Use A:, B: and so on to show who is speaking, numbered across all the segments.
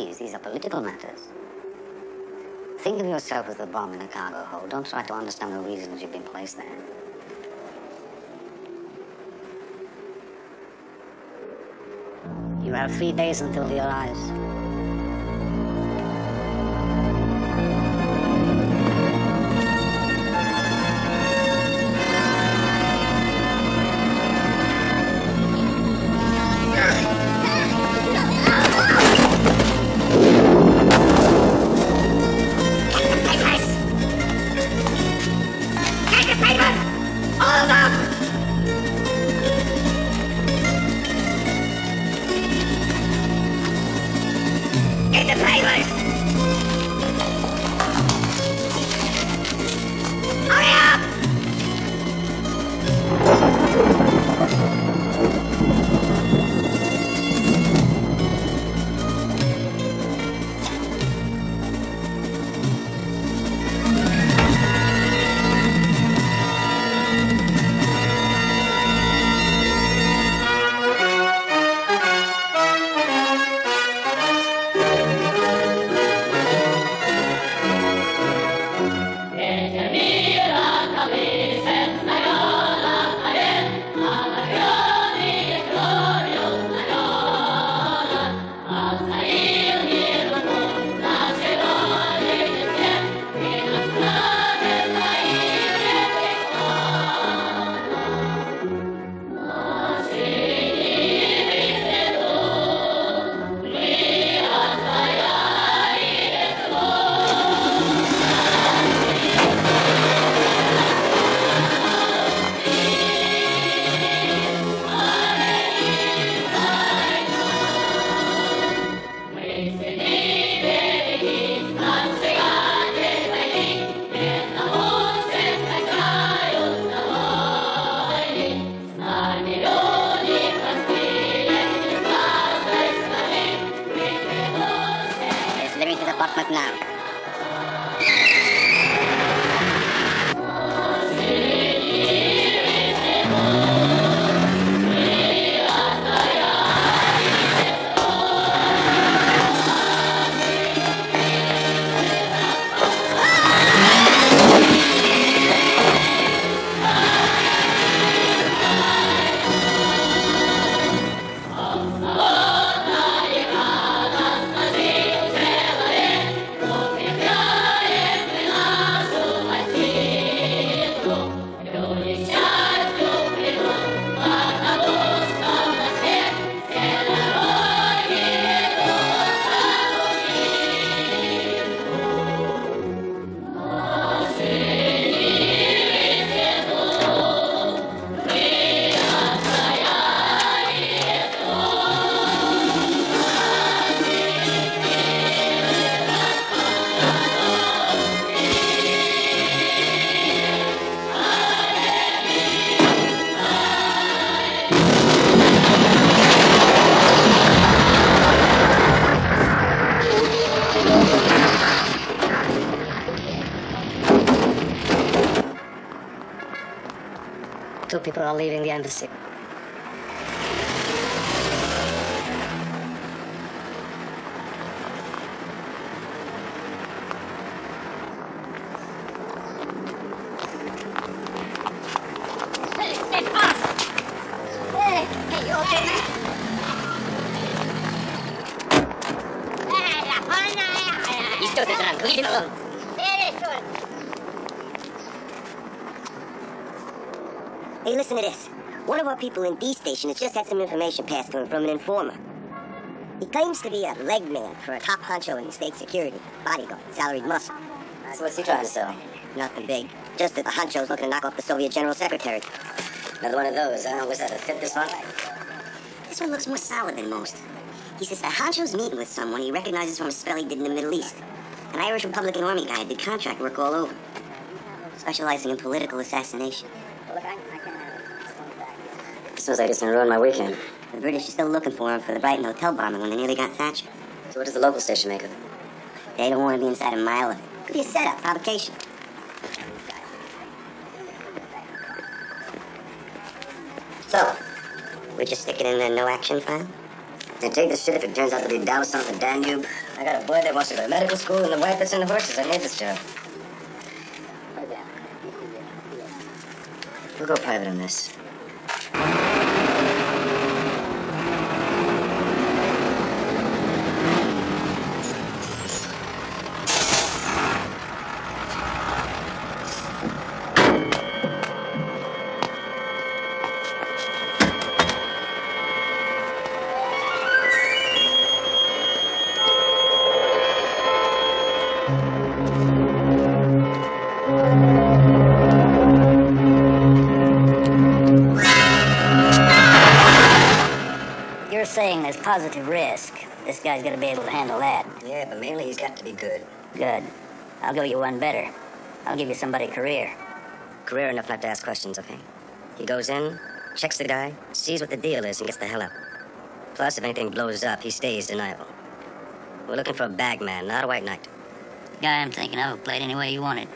A: these are political matters. Think of yourself as the bomb in a cargo hold. Don't try to understand the reasons you've been placed there. You have 3 days until he arrives. Two people are leaving the embassy.
B: Hey, listen to this. One of our people in D Station has just had some information passed to him from an informer. He claims to be a leg man for a top honcho in state security, bodyguard, salaried muscle.
A: So what's he trying to sell?
B: Nothing big. Just that the honcho's looking to knock off the Soviet General Secretary.
A: Another one of those, huh? Was that the fifth this month?
B: This one looks more solid than most. He says the honcho's meeting with someone he recognizes from a spell he did in the Middle East. An Irish Republican Army guy did contract work all over, specializing in political assassination.
A: Well, look, I can't have it. Smells like it's gonna ruin my weekend.
B: The British are still looking for him for the Brighton hotel bombing when they nearly got Thatcher.
A: So what does the local station make of it?
B: They don't want to be inside a mile of it. Could be a setup, provocation. So, we just stick it in the no-action file?
A: And take the shit if it turns out to be Dallas on the Danube. I got a boy that wants to go to medical school and the wife that's in the horses. I made this job. We'll go private on this.
C: You're saying there's positive risk. This guy's gonna be able to handle that.
A: Yeah, but mainly he's got to be good.
C: Good. I'll go you one better. I'll give you somebody career.
A: Career enough not to ask questions, okay? He goes in, checks the guy, sees what the deal is, and gets the hell out. Plus, if anything blows up, he stays deniable. We're looking for a bag man, not a white knight.
C: The guy I'm thinking of will play it any way you want it.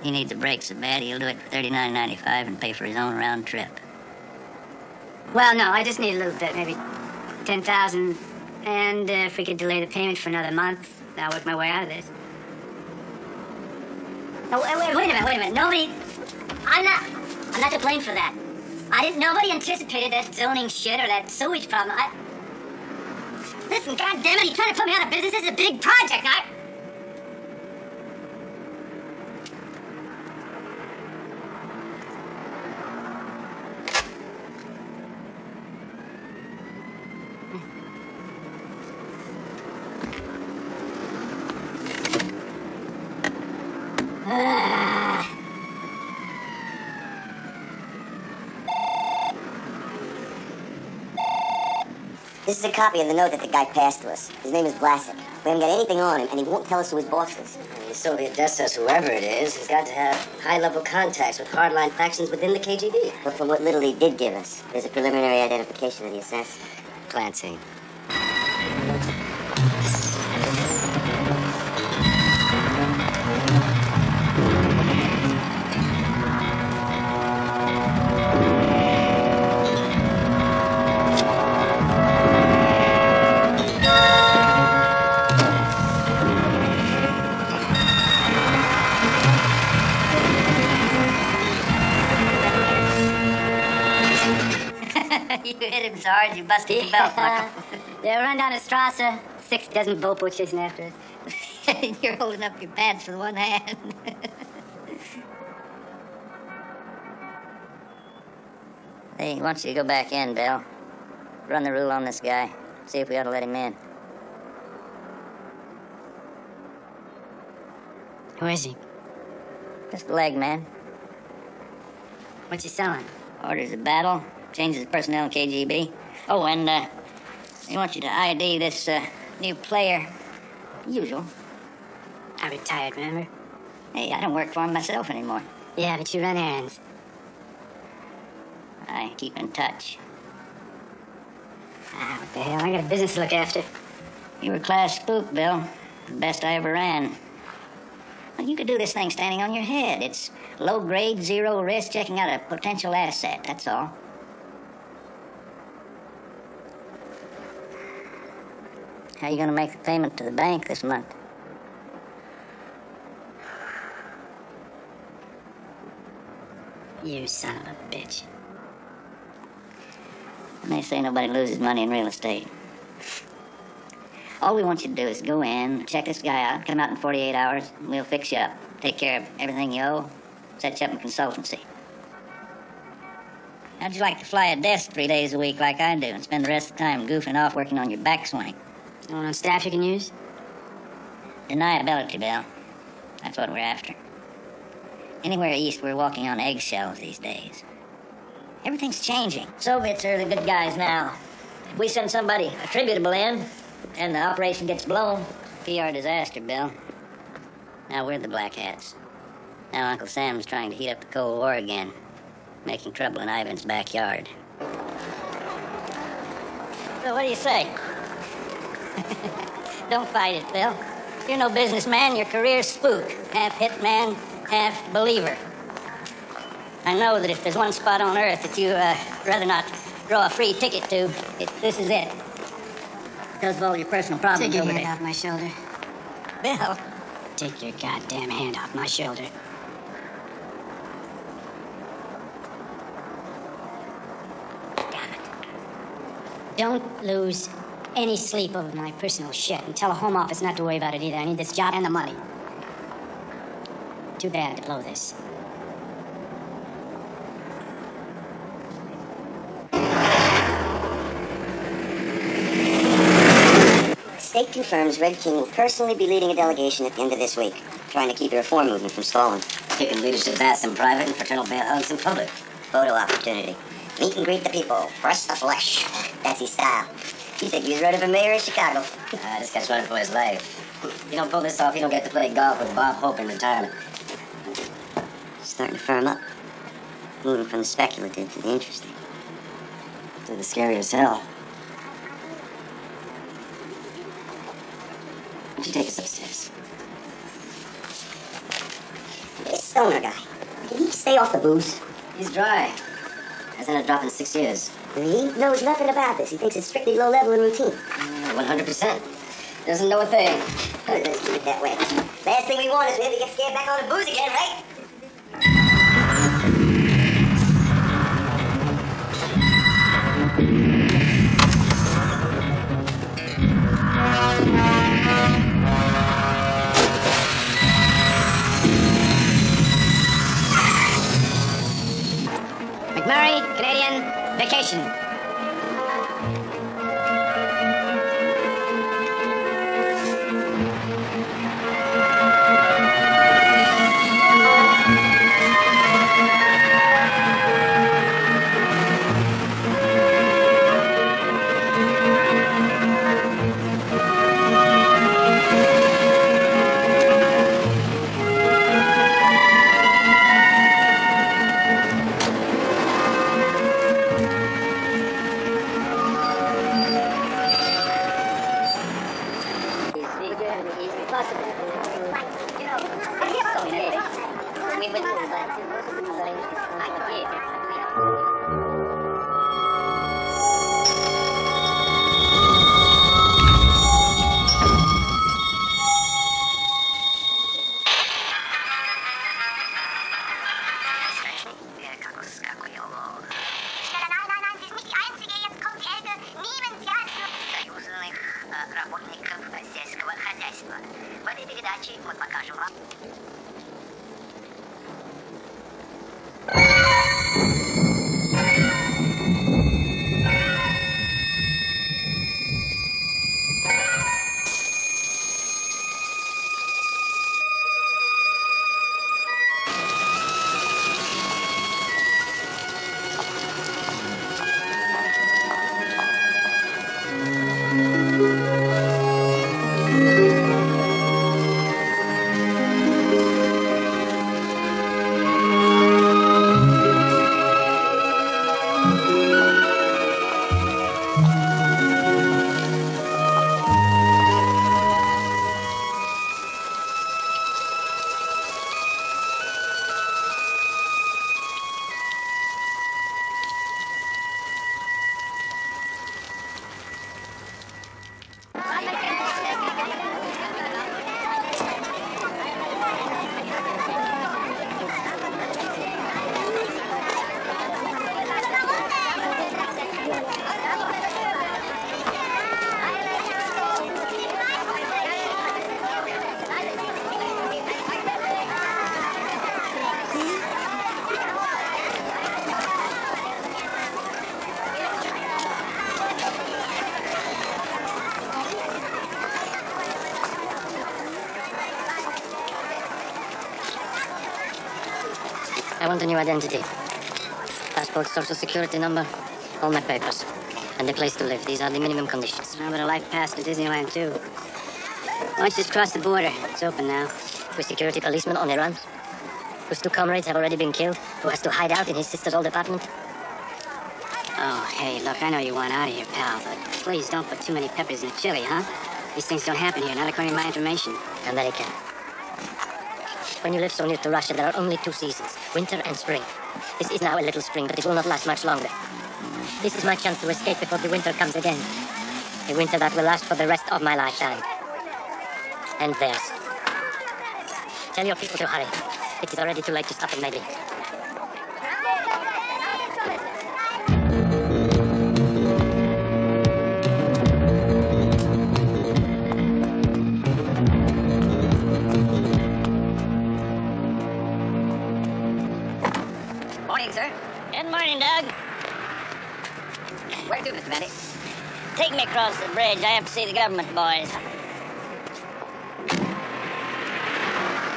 C: He needs a break so bad he'll do it for $39.95 and pay for his own round trip.
D: Well, no, I just need a little bit, maybe 10,000. And if we could delay the payment for another month, I'll work my way out of this. No, wait a minute. Nobody... I'm not to blame for that. Nobody anticipated that zoning shit or that sewage problem. Listen, goddammit, you're trying to put me out of business? This is a big project.
B: This is a copy of the note that the guy passed to us. His name is Vlasic. We haven't got anything on him, and he won't tell us who his boss is.
A: The Soviet death says whoever it is, he's got to have high-level contacts with hardline factions within the KGB.
B: But from what little he did give us, there's a preliminary identification of the assassin.
A: Clancy.
C: You hit him so hard you busted your belt buckle.
D: Yeah, run down the Strasse. 6 dozen Volpo chasing after us.
C: You're holding up your pants with one hand. Hey, why don't you go back in, Bill? Run the rule on this guy. See if we ought to let him in.
D: Who is he?
C: Just a leg man.
D: What's he selling?
C: Orders of battle. Changes the personnel in KGB. Oh, and he wants you to ID this new player. Usual.
D: I retired, remember?
C: Hey, I don't work for him myself anymore.
D: Yeah, but you run errands.
C: I keep in touch.
D: What the hell? I got a business to look after.
C: You were a class spook, Bill. The best I ever ran. Well, you could do this thing standing on your head. It's low grade, zero risk, checking out a potential asset, that's all. How you gonna make the payment to the bank this month?
D: You son of a bitch.
C: And they say nobody loses money in real estate. All we want you to do is go in, check this guy out, come out in 48 hours, and we'll fix you up. Take care of everything you owe, set you up in consultancy. How'd you like to fly a desk 3 days a week like I do and spend the rest of the time goofing off working on your backswing?
D: Anyone on staff you can use?
C: Deniability, Bill. That's what we're after. Anywhere east, we're walking on eggshells these days. Everything's changing. Soviets are the good guys now. If we send somebody attributable in, and the operation gets blown, PR disaster, Bill. Now we're the black hats. Now Uncle Sam's trying to heat up the Cold War again, making trouble in Ivan's backyard. So what do you say? Don't fight it, Bill. You're no businessman, you're career spook. Half hitman, half believer. I know that if there's one spot on Earth that you rather not draw a free ticket to, this is it. because of all your personal problems
D: Take your
C: over
D: hand
C: there.
D: off my shoulder.
C: Bill.
D: Take your goddamn hand off my shoulder. Don't lose any sleep over my personal shit, and tell the Home Office not to worry about it either. I need this job and the money. Too bad to blow this.
B: State confirms Red King will personally be leading a delegation at the end of this week, trying to keep the reform movement from stalling.
A: Taking leadership baths in private and fraternal bear hugs in public.
B: Photo opportunity. Meet and greet the people. Press the flesh. That's his style. He said he was running for mayor in Chicago.
A: This guy's running for his life. You don't pull this off, you don't get to play golf with Bob Hope in retirement.
B: Starting to firm up. Moving from the speculative to the interesting.
A: To the scary as hell. Why'd you take us upstairs?
B: This Stoner guy. Did he stay off the booze?
A: He's dry. Hasn't had a drop in 6 years.
B: He knows nothing about this. He thinks it's strictly low level and routine.
A: 100%. Doesn't know a thing.
B: Let's keep it that way. Last thing we want is for him to get scared back on the booze again, right?
D: McMurray, Canadian, vacation.
A: I want a new identity. Passport, social security number, all my papers. And a place to live. These are the minimum conditions.
D: How about a life pass to Disneyland, too? Why don't you just cross the border? It's open now.
A: With security policemen on the run. Whose 2 comrades have already been killed. Who has to hide out in his sister's old apartment.
D: Oh, hey, look, I know you want out of here, pal, but please don't put too many peppers in the chili, huh? These things don't happen here, not according to my information.
A: American. When you live so near to Russia, there are only 2 seasons, winter and spring. This is now a little spring, but it will not last much longer. This is my chance to escape before the winter comes again. A winter that will last for the rest of my lifetime. And theirs. Tell your people to hurry. It is already too late to stop them, maybe.
B: Morning, sir.
C: Good morning, Doug.
B: Where to, Mr. Bendy?
C: Take me across the bridge. I have to see the government boys.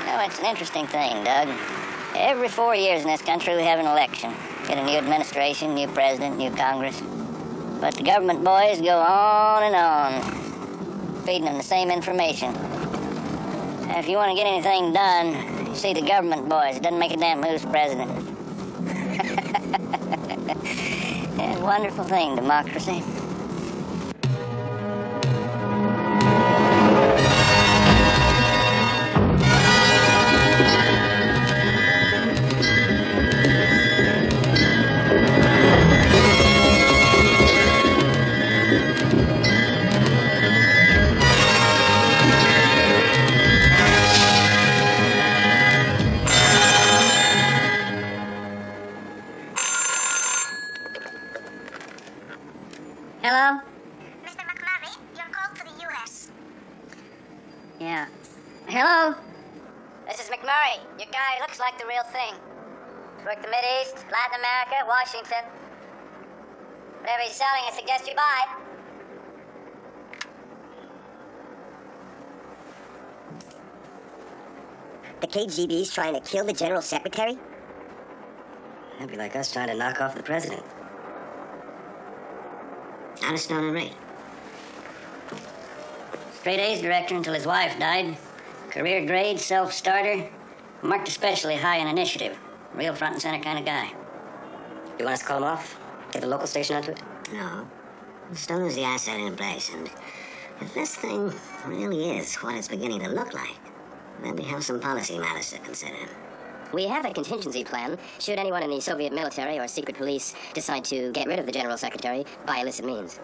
C: You know, it's an interesting thing, Doug. Every 4 years in this country, we have an election. Get a new administration, new president, new Congress. But the government boys go on and on, feeding them the same information. If you want to get anything done, you see the government boys. It doesn't make a damn who's president. Yeah, wonderful thing, democracy. Hello?
D: Mr. McMurray, you're called to the U.S.
C: Yeah. Hello? This is McMurray. Your guy looks like the real thing. He's worked the Mideast, Latin America, Washington. Whatever he's selling, I suggest you buy.
B: The KGB's trying to kill the General Secretary?
A: That'd be like us trying to knock off the president.
B: Not a stone and raid.
C: Straight A's director until his wife died. Career grade, self-starter. Marked especially high in initiative. Real front and center kind of guy.
A: You want us to call him off? Get the local station onto it?
B: No. Stone is the asset in place, and if this thing really is what it's beginning to look like, then we have some policy matters to consider.
A: We have a contingency plan should anyone in the Soviet military or secret police decide to get rid of the General Secretary by illicit means.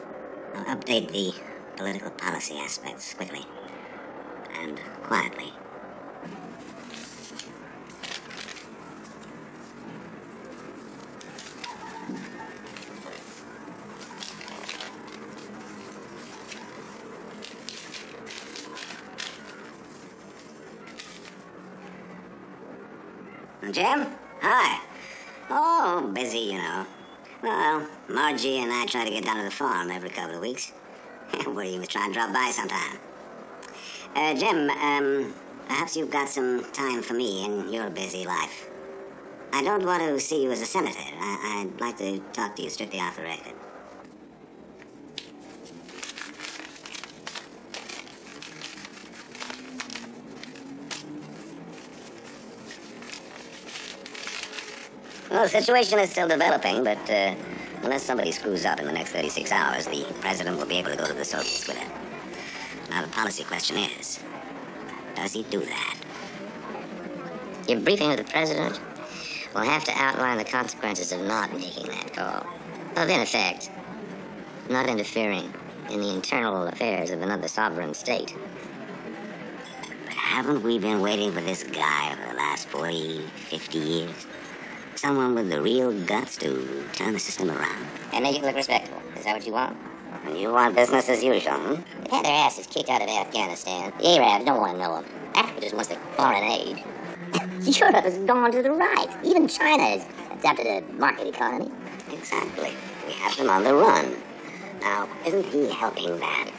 B: I'll update the political policy aspects quickly and quietly. Jim? Hi. Oh, busy, you know. Well, Margie and I try to get down to the farm every couple of weeks. We're even trying to drop by sometime. Jim, perhaps you've got some time for me in your busy life. I don't want to see you as a senator. I'd like to talk to you strictly off the record. Well, the situation is still developing, but unless somebody screws up in the next 36 hours, the president will be able to go to the Soviets with it. Now, the policy question is, does he do that?
A: Your briefing of the president will have to outline the consequences of not making that call. Of, in effect, not interfering in the internal affairs of another sovereign state.
B: But haven't we been waiting for this guy for the last 40, 50 years? Someone with the real guts to turn the system around.
A: And make it look respectable. Is that what you want?
B: And you want business as usual, hmm?
A: They've had their asses kicked out of Afghanistan. The Arabs don't want to know them. Africa just wants their foreign aid. Europe has gone to the right. Even China has adapted a market economy.
B: Exactly. We have them on the run. Now, isn't he helping that?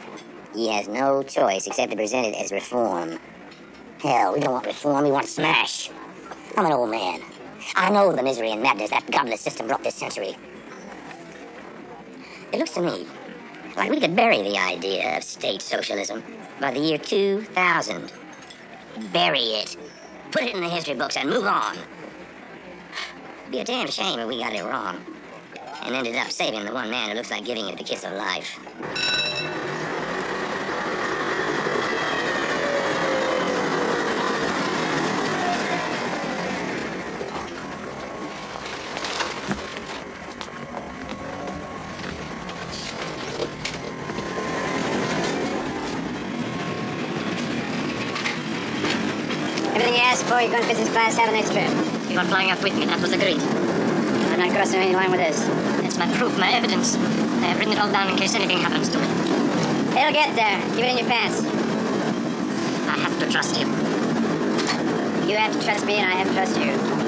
A: He has no choice except to present it as reform. Hell, we don't want reform, we want smash. I'm an old man. I know the misery and madness that godless system brought this century. It looks to me like we could bury the idea of state socialism by the year 2000. Bury it. Put it in the history books and move on. It'd be a damn shame if we got it wrong and ended up saving the one man who looks like giving it the kiss of life.
C: Everything you asked for, you're going business class, have an extra.
A: You are flying out with me, that was agreed.
C: I'm not crossing any line with this.
A: It's my proof, my evidence. I have written it all down in case anything happens to it.
C: It'll get there. Keep it in your pants.
A: I have to trust you.
C: You have to trust me, and I have to trust you.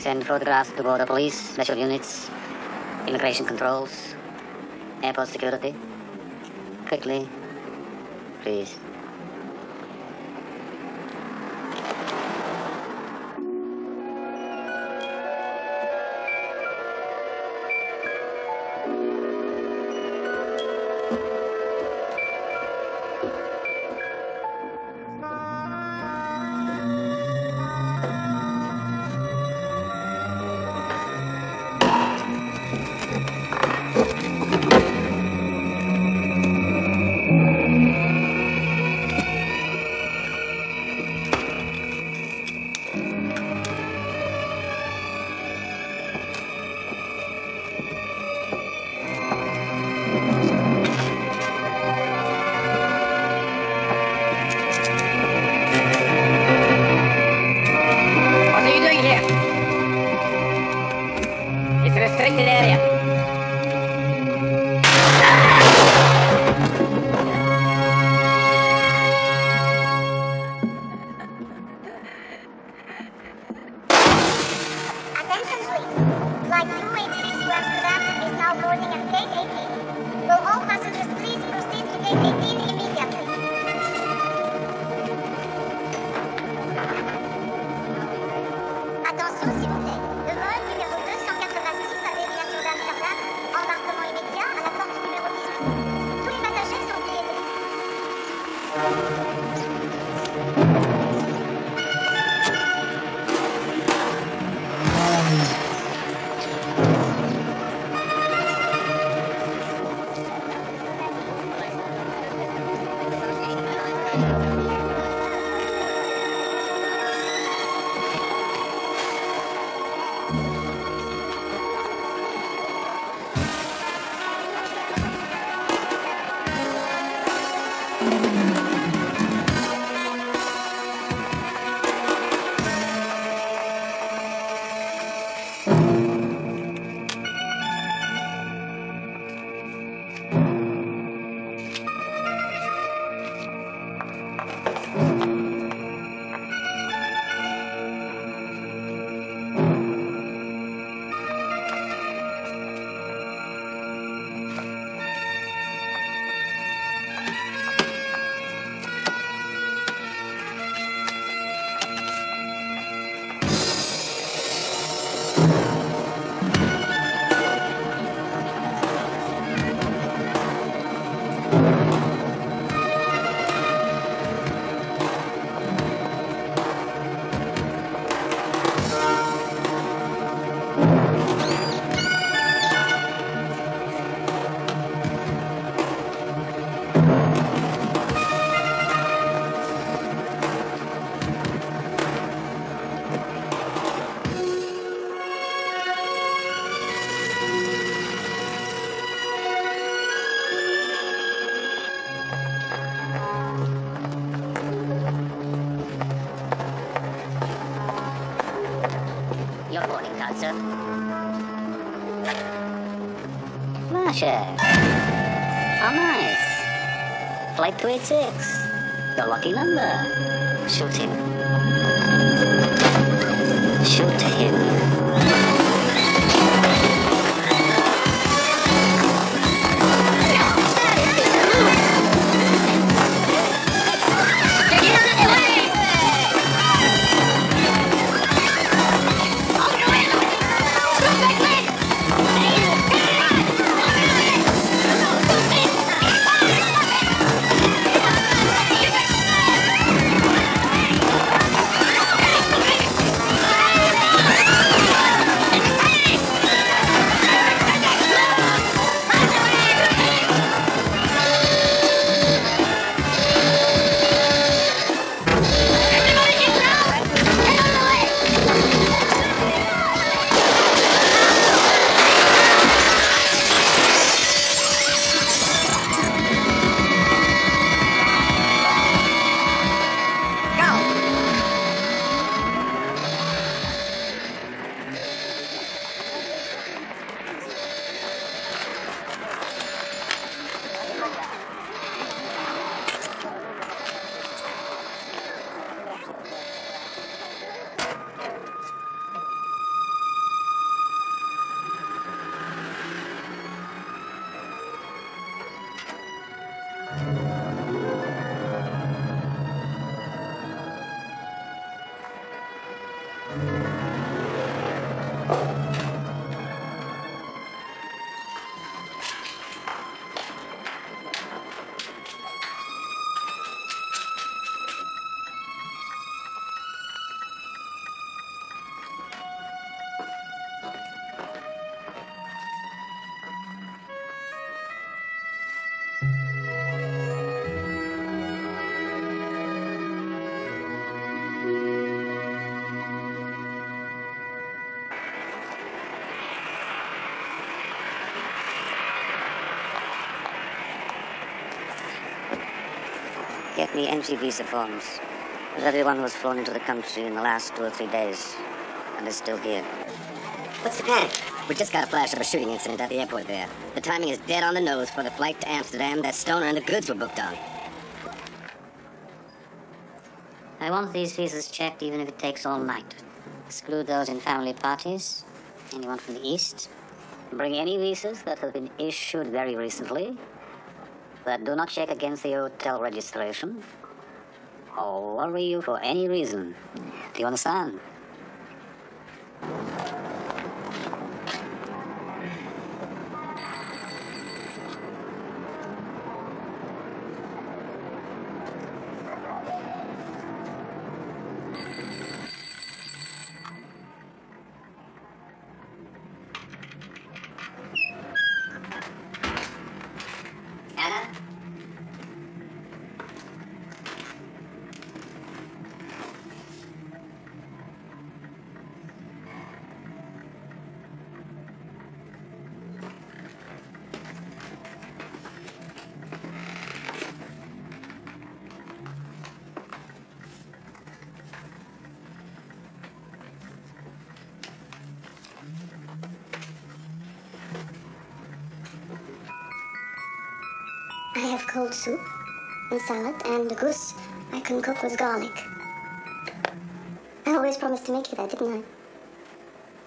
A: Send photographs to border police, special units, immigration controls, airport security. Quickly, please.
C: Restricted area.
E: Attention please. Flight 286 to Amsterdam is now boarding at gate 18. Will all passengers please proceed to gate 18 immediately? Attention s'il vous plaît.
A: Good morning, Consul.
C: Masha. How nice. Flight 286. Your lucky number.
A: Shoot him. Shoot him. Get me NG visa forms of everyone who has flown into the country in the last 2 or 3 days and is still here.
B: What's the panic?
A: We just got a flash of a shooting incident at the airport there. The timing is dead on the nose for the flight to Amsterdam that Stoner and the goods were booked on.
C: I want these visas checked even if it takes all night. Exclude those in family parties. Anyone from the East. Bring any visas that have been issued very recently, but do not check against the hotel registration or worry you for any reason. Do you understand?
B: Anna?
E: I have cold soup and salad and a goose I can cook with garlic. I always promised to make you that, didn't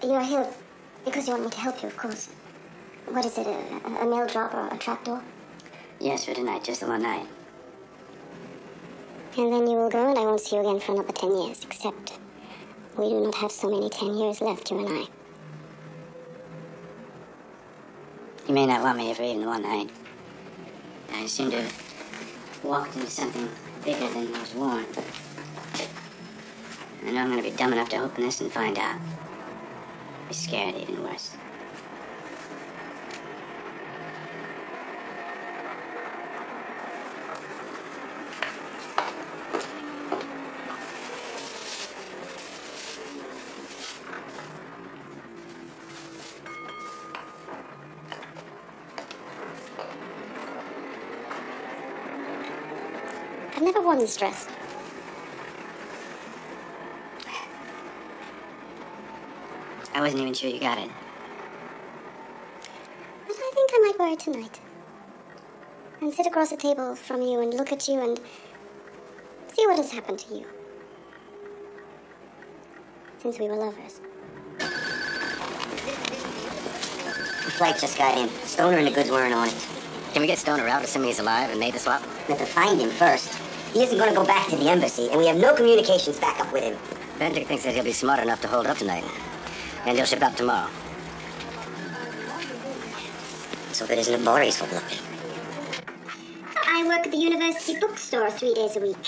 E: I? You're here because you want me to help you, of course. What is it, a mail drop or a trapdoor?
C: Yes, for tonight, just the one night.
E: And then you will go and I won't see you again for another 10 years, except we do not have so many 10 years left, you and I.
C: You may not want me here for even one night. I seem to have walked into something bigger than was warned. I know I'm going to be dumb enough to open this and find out. Be scared even worse.
E: I've never worn this dress.
C: I wasn't even sure you got it.
E: But I think I might wear it tonight. And sit across the table from you and look at you and see what has happened to you. Since we were lovers.
B: The flight just got in. Stoner and the goods weren't on it.
A: Can we get Stoner out, assuming he's alive, and made the swap?
B: We have to find him first. He isn't going to go back to the embassy, and we have no communications backup with him.
A: Benedict thinks that he'll be smart enough to hold up tonight. And he'll ship out tomorrow.
B: So if it isn't a bar he's overlooking.
E: I work at the university bookstore 3 days a week.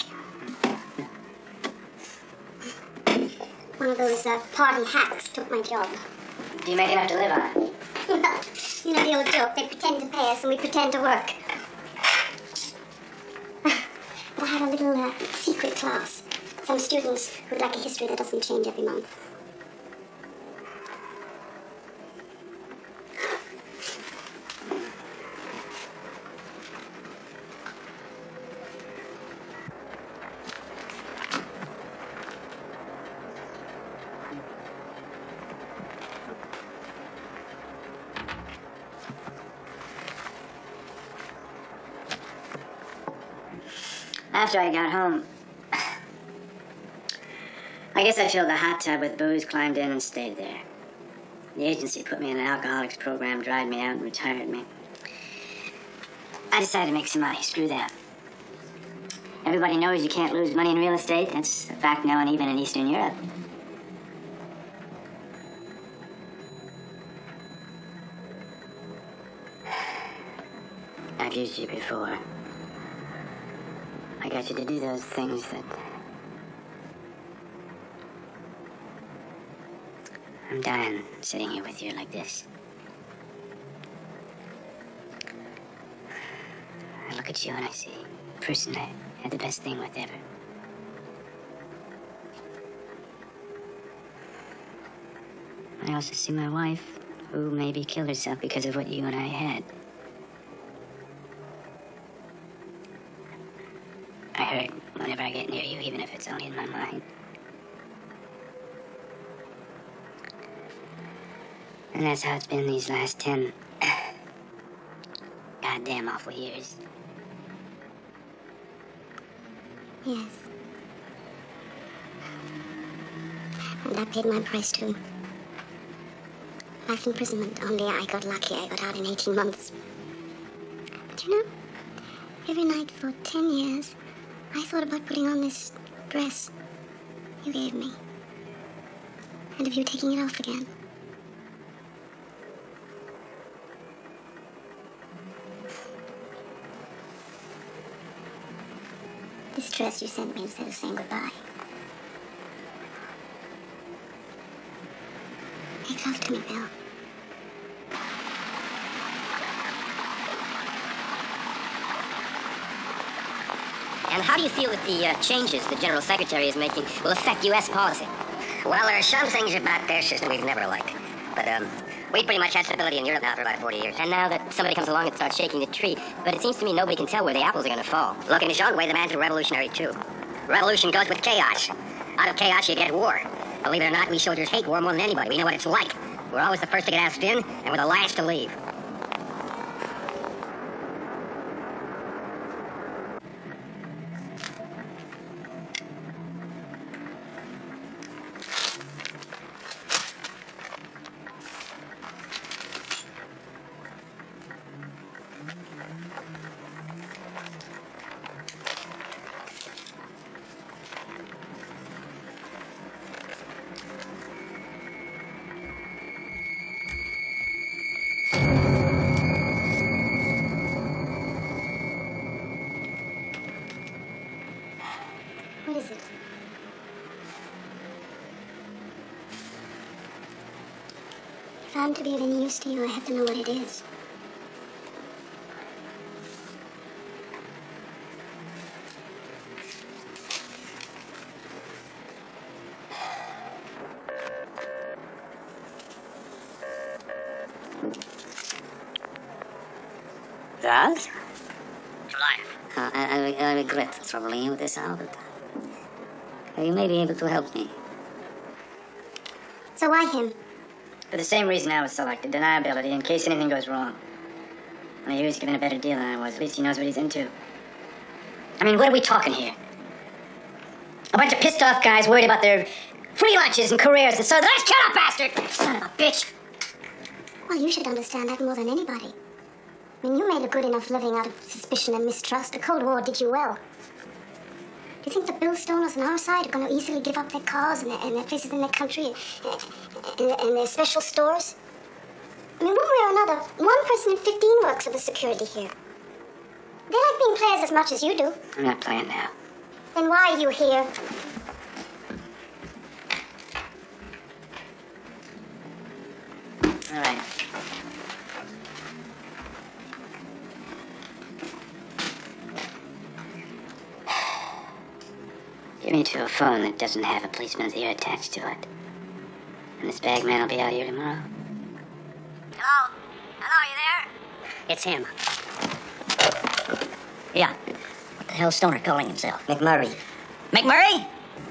E: One of those party hacks took my job.
C: Do you make enough to live on?
E: Well, you know the old joke, they pretend to pay us and we pretend to work. But I have a little secret class. Some students who'd like a history that doesn't change every month.
C: After I got home, I guess I filled a hot tub with booze, climbed in, and stayed there. The agency put me in an alcoholics program, dried me out, and retired me. I decided to make some money. Screw that. Everybody knows you can't lose money in real estate. That's a fact known even in Eastern Europe. I've used you before. I got you to do those things that... I'm dying sitting here with you like this. I look at you and I see a person I had the best thing with ever. I also see my wife, who maybe killed herself because of what you and I had. I hurt whenever I get near you, even if it's only in my mind. And that's how it's been these last 10 goddamn awful years.
E: Yes. And I paid my price too. Life imprisonment, only I got lucky. I got out in 18 months. But you know, every night for 10 years, I thought about putting on this dress you gave me. And of you taking it off again. This dress you sent me instead of saying goodbye. Make love to me, Bill.
A: And how do you feel that the changes the General Secretary is making will affect U.S. policy? Well, there are some things about their system we've never liked. But, we pretty much had stability in Europe now for about 40 years. And now that somebody comes along and starts shaking the tree, but it seems to me nobody can tell where the apples are going to fall. Look, in his own way, the man's a revolutionary, too. Revolution goes with chaos. Out of chaos, you get war. Believe it or not, we soldiers hate war more than anybody. We know what it's like. We're always the first to get asked in, and we're the last to leave.
E: What is it? If I'm to be of any use to you, I have to know what it is.
A: That?
C: Life.
A: I regret troubling you with this, Albert. You may be able to help me.
E: So why him?
C: For the same reason I was selected, deniability, in case anything goes wrong. And I hear he's given a better deal than I was. At least he knows what he's into. I mean, what are we talking here? A bunch of pissed off guys worried about their free lunches and careers, and so let's kill a bastard! Son of a bitch!
E: Well, you should understand that more than anybody. I mean, you made a good enough living out of suspicion and mistrust. The Cold War did you well. Do you think the Bill Stoners on our side are going to easily give up their cars and their places in their country and their special stores? I mean, one way or another, one person in 15 works for the security here. They like being players as much as you do.
C: I'm not playing now.
E: Then why are you here?
C: All right. Get me to a phone that doesn't have a policeman's ear attached to it. And this bag man will be out here tomorrow.
D: Hello? Hello, you there?
C: It's him. Yeah. What the hell's Stoner calling himself?
A: McMurray.
C: McMurray?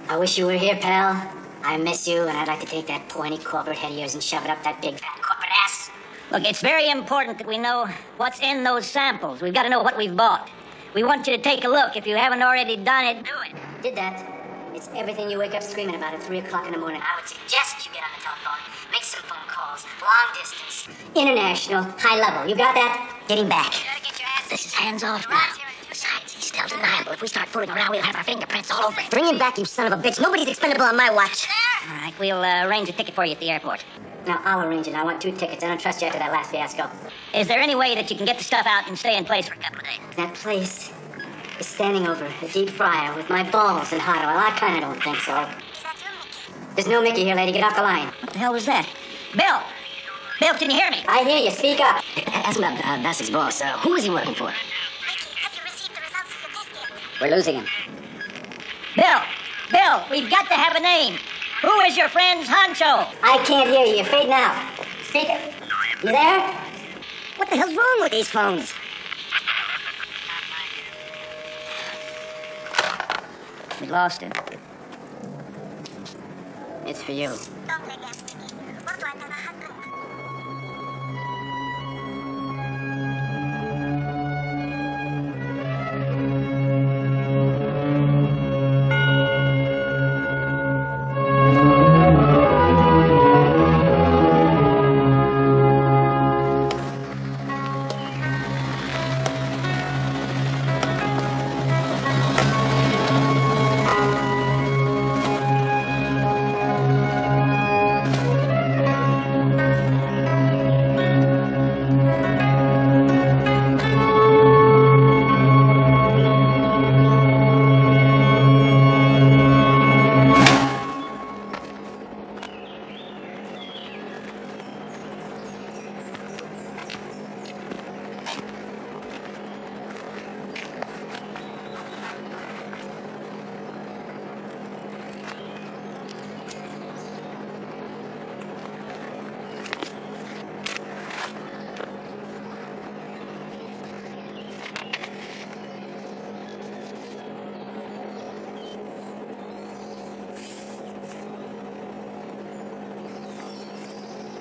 C: I wish you were here, pal. I miss you, and I'd like to take that pointy corporate head of yours and shove it up that big fat corporate ass. Look, it's very important that we know what's in those samples. We've got to know what we've bought. We want you to take a look. If you haven't already done it, do it. Did that. It's everything you wake up screaming about at 3 o'clock in the morning. I would suggest you get on the telephone, make some phone calls, long distance, international, high level. You got that? Get him back.
D: You gotta get your ass.
C: This is hands off now. Besides, he's still deniable. If we start fooling around, we'll have our fingerprints all over it.
A: Bring him back, you son of a bitch. Nobody's expendable on my watch.
C: All right, we'll arrange a ticket for you at the airport. Now, I'll arrange it. I want 2 tickets. I don't trust you after that last fiasco. Is there any way that you can get the stuff out and stay in place for a couple of days? That place is standing over a deep fryer with my balls in hot oil. I kind of don't think so. There's no Mickey here, lady. Get off the line. What the hell was that? Bill! Bill, can you hear me? I hear you. Speak up.
A: Ask him about Bass's boss. Who is he working for?
E: Have you received the results of the test yet?
A: We're losing him.
C: Bill, we've got to have a name. Who is your friend's honcho?
D: I can't hear you. You're fading out. Speak it. You there?
A: What the hell's wrong with these phones?
C: We lost it. It's for you.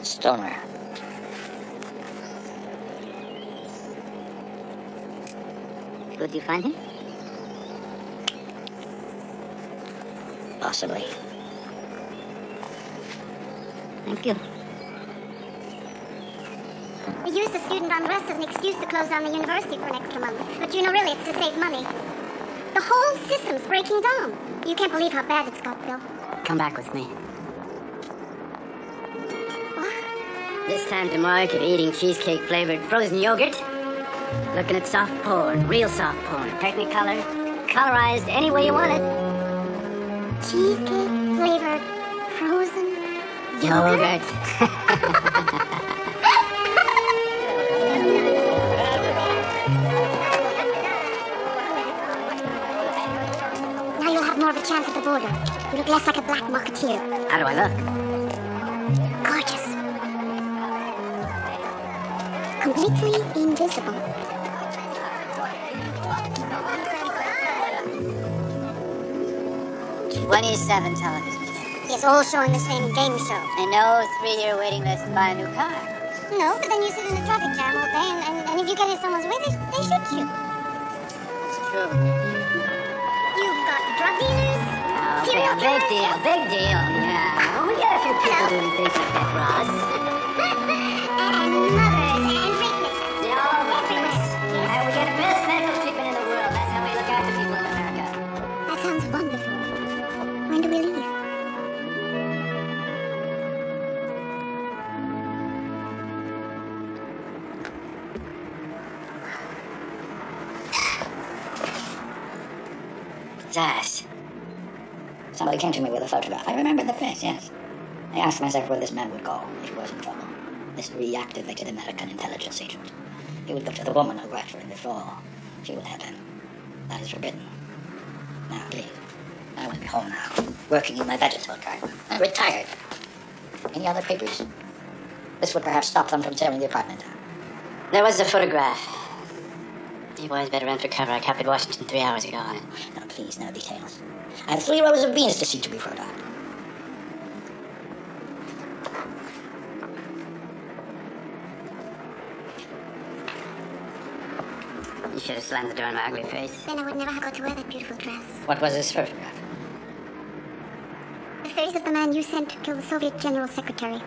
C: Stoner.
A: Could you find him?
C: Possibly.
A: Thank you.
E: We use the student unrest as an excuse to close down the university for an extra month. But you know, really, it's to save money. The whole system's breaking down. You can't believe how bad it's got, Bill.
C: Come back with me.
E: What?
C: This time tomorrow, you could be eating cheesecake-flavored frozen yogurt. Looking at soft porn, real soft porn. Technicolor, colorized any way you want it.
E: Cheesecake flavored frozen
C: Yogurt.
E: Now you'll have more of a chance at the border. You look less like a black marketeer.
C: How do I look?
E: Gorgeous. Completely invisible.
C: '27 television.
E: Yes, all showing the same game show.
D: And no 3-year waiting list to buy a new car.
E: No, but then you sit in a traffic jam all day, and if you get in someone's way, they shoot you.
D: It's true.
E: You've got drug dealers,
D: Oh,
E: serial
D: big
E: killers.
D: deal, big deal. Yeah. Well, we get a few people doing things like that for us.
E: and mothers and rapists.
D: You know,
E: Everywhere.
D: and we get the best medical treatment in the world. That's how we look after people in America.
E: That sounds wonderful. When do we leave?
C: Zaz. Somebody came to me with a photograph. I remember the face, yes. I asked myself where this man would go if he was in trouble. This reactivated American intelligence agent. He would go to the woman who worked for him before. She would help him. That is forbidden. Now, please. I will be home now, working in my vegetable garden. I'm retired. Any other papers? This would perhaps stop them from tearing the apartment down.
A: There was a photograph. You boys better run for cover. I copied Washington 3 hours ago on it.
C: No, please, no details. I have 3 rows of beans to see to be brought out.
A: You should have slammed the door in my ugly face.
E: Then I would never have got to wear that beautiful dress.
C: What was this photograph?
E: The face of the man you sent to kill the Soviet General Secretary.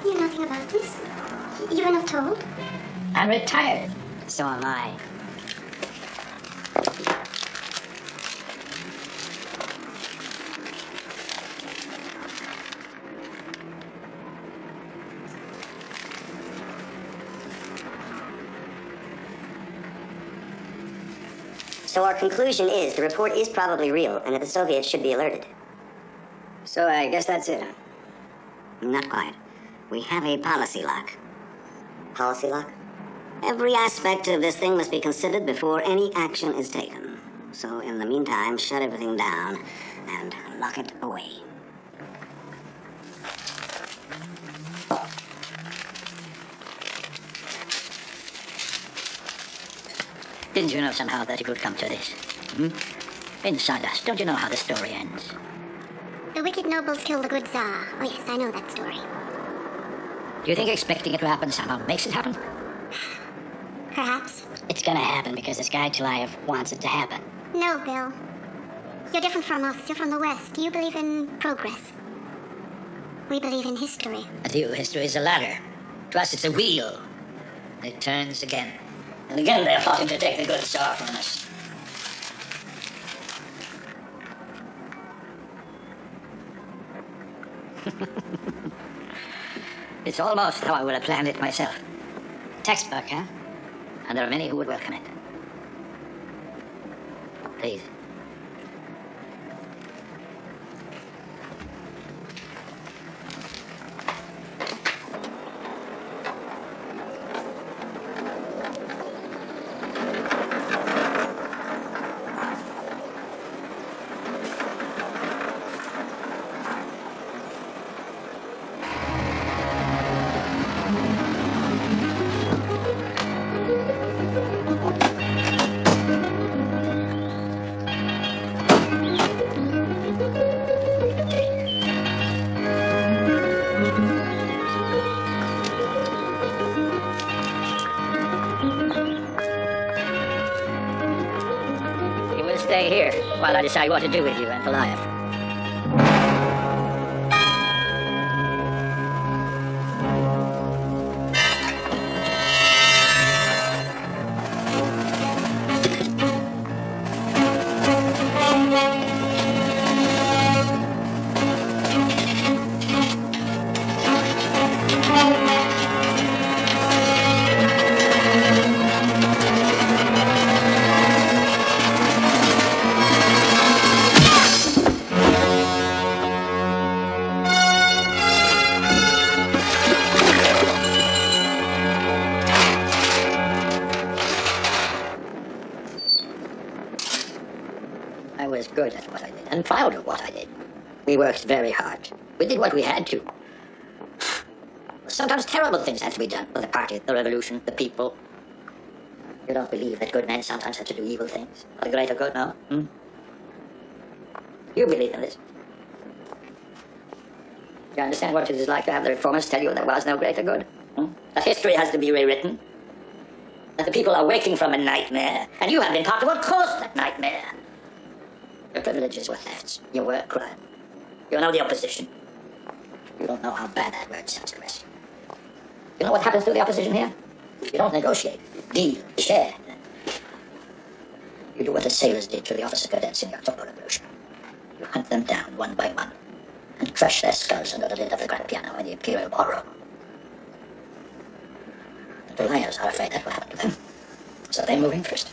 E: You know nothing about this? You were not told?
C: I'm retired.
A: So am I.
B: So our conclusion is the report is probably real and that the Soviets should be alerted.
A: So I guess that's it, huh?
B: Not quite. We have a policy lock. Policy lock? Every aspect of this thing must be considered before any action is taken. So in the meantime, shut everything down and lock it away.
C: Didn't you know somehow that it would come to this? Inside us, don't you know how the story ends?
E: The wicked nobles kill the good Tsar. Oh yes, I know that story.
C: Do you think expecting it to happen somehow makes it happen?
E: Perhaps.
A: It's gonna happen because this guy Chilaev wants it to happen.
E: No, Bill. You're different from us. You're from the West. You believe in progress. We believe in history.
C: To you, history is a ladder. To us, it's a wheel. It turns again. And again, they're plotting to take the good Tsar from us. It's almost how I would have planned it myself.
A: Textbook, huh?
C: And there are many who would welcome it. Please. Stay here while I decide what to do with you and Goliath. was good at what I did and proud of what I did. We worked very hard. We did what we had to. Sometimes terrible things had to be done for the party, the revolution, the people. You don't believe that good men sometimes have to do evil things for the greater good, no? You believe in this. You understand what it is like to have the reformers tell you there was no greater good? That history has to be rewritten. That the people are waking from a nightmare, and you have been part of what caused that nightmare. Your privileges were thefts. Your work crime. You're now the opposition. You don't know how bad that word sounds, Chris. You know what happens to the opposition here? You don't negotiate, deal, share. You do what the sailors did to the officer cadets in the October Revolution. You hunt them down one by one and crush their skulls under the lid of the grand piano in the Imperial Ballroom. The liars are afraid that will happen to them, so they move in first.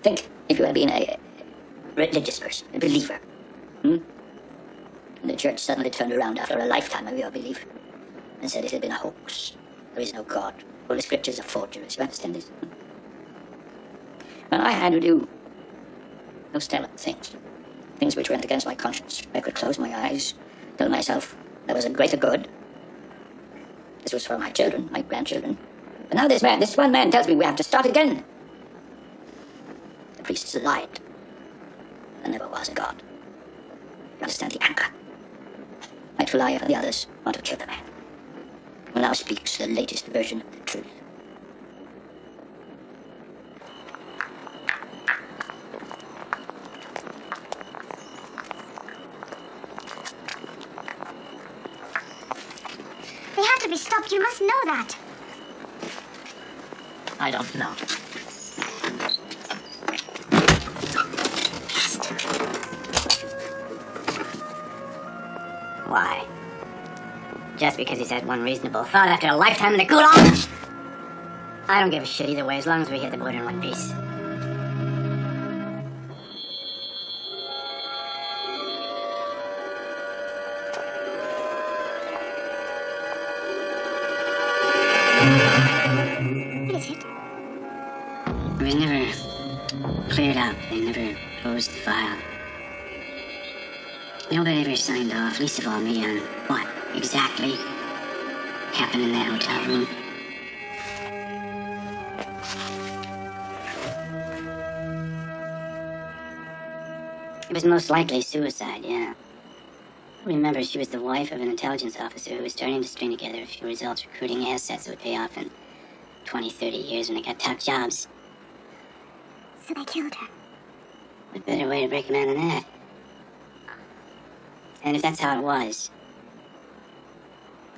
C: Think if you had been a religious person, a believer. And the church suddenly turned around after a lifetime of your belief and said it had been a hoax. There is no God. All the scriptures are forgeries. You understand this? And I had to do those terrible things. Things which went against my conscience. I could close my eyes, tell myself there was a greater good. This was for my children, my grandchildren. But now this one man tells me we have to start again. The priests lied. There never was a God. You understand the anger? My Tulaya and the others want to kill the man who now speaks the latest version of the truth.
E: They have to be stopped. You must know that.
C: I don't know.
D: Why? Just because he's had one reasonable thought after a lifetime in the gulag? I don't give a shit either way, as long as we hit the border in one piece.
E: What is it?
D: It was never cleared up. They never closed the file. Nobody ever signed off, least of all me, on what exactly happened in that hotel room. It was most likely suicide, yeah. Remember, she was the wife of an intelligence officer who was starting to string together a few results recruiting assets that would pay off in 20, 30 years when they got top jobs.
E: So they killed her.
D: What better way to break a man than that? And if that's how it was,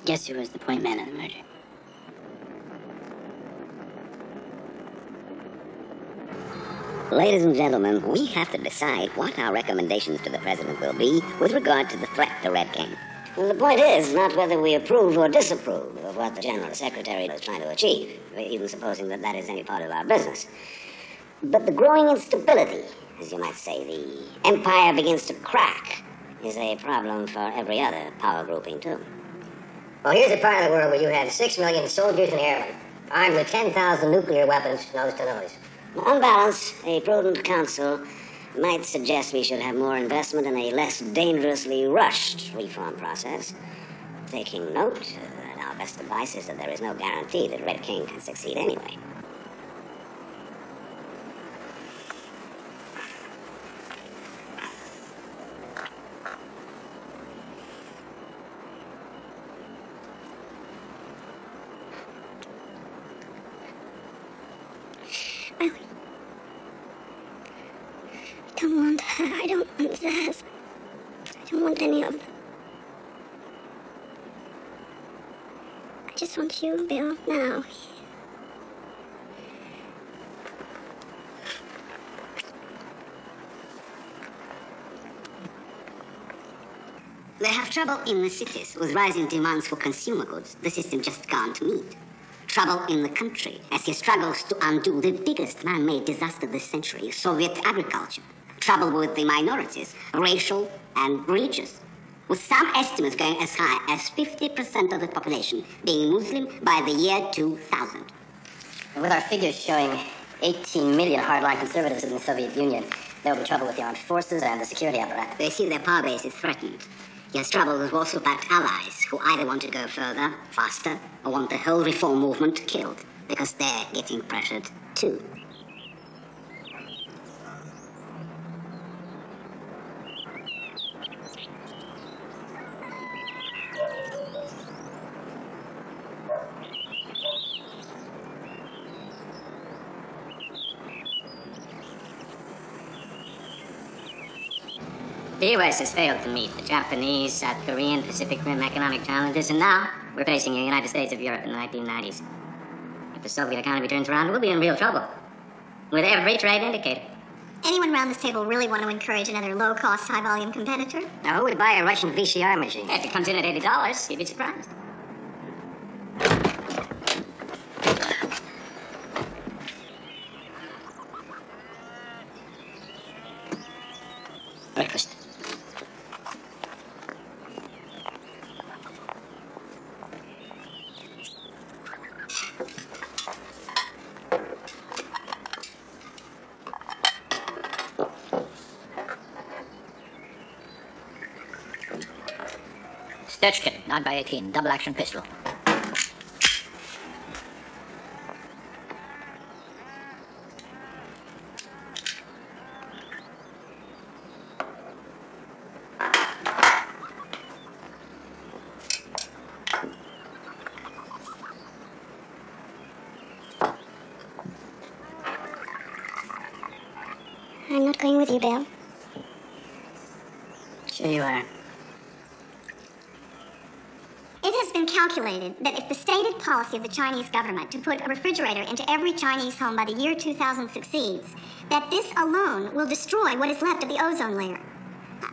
D: guess who was the point man of the murder?
B: Ladies and gentlemen, we have to decide what our recommendations to the president will be with regard to the threat to Red King. Well, the point is not whether we approve or disapprove of what the General Secretary is trying to achieve, even supposing that that is any part of our business. But the growing instability, as you might say, the empire begins to crack, is a problem for every other power grouping, too.
A: Well, here's a part of the world where you have 6 million soldiers and airmen, armed with 10,000 nuclear weapons, nose to nose.
B: On balance, a prudent council might suggest we should have more investment in a less dangerously rushed reform process, taking note that our best advice is that there is no guarantee that Red King can succeed anyway.
E: I don't want her. I don't want Zaz. I don't want any of them. I just want you, Bill, now.
B: They have trouble in the cities with rising demands for consumer goods the system just can't meet. Trouble in the country as he struggles to undo the biggest man-made disaster this century, Soviet agriculture. Trouble with the minorities, racial and religious, with some estimates going as high as 50% of the population being Muslim by the year 2000.
A: And with our figures showing 18 million hardline conservatives in the Soviet Union, there will be trouble with the armed forces and the security apparatus.
B: They see their power base is threatened. He has trouble with Warsaw-backed allies who either want to go further, faster, or want the whole reform movement killed, because they're getting pressured too.
D: The U.S. has failed to meet the Japanese, South Korean, Pacific Rim economic challenges, and now we're facing the United States of Europe in the 1990s. If the Soviet economy turns around, we'll be in real trouble, with every trade indicator.
E: Anyone around this table really want to encourage another low-cost, high-volume competitor?
A: Now, who would buy a Russian VCR machine?
D: If it comes in at $80, you'd be surprised.
A: Breakfast.
C: Sturchkin, 9x18, double-action pistol.
E: I'm not going with you, Bill.
A: Sure you are.
E: It has been calculated that if the stated policy of the Chinese government to put a refrigerator into every Chinese home by the year 2000 succeeds, that this alone will destroy what is left of the ozone layer.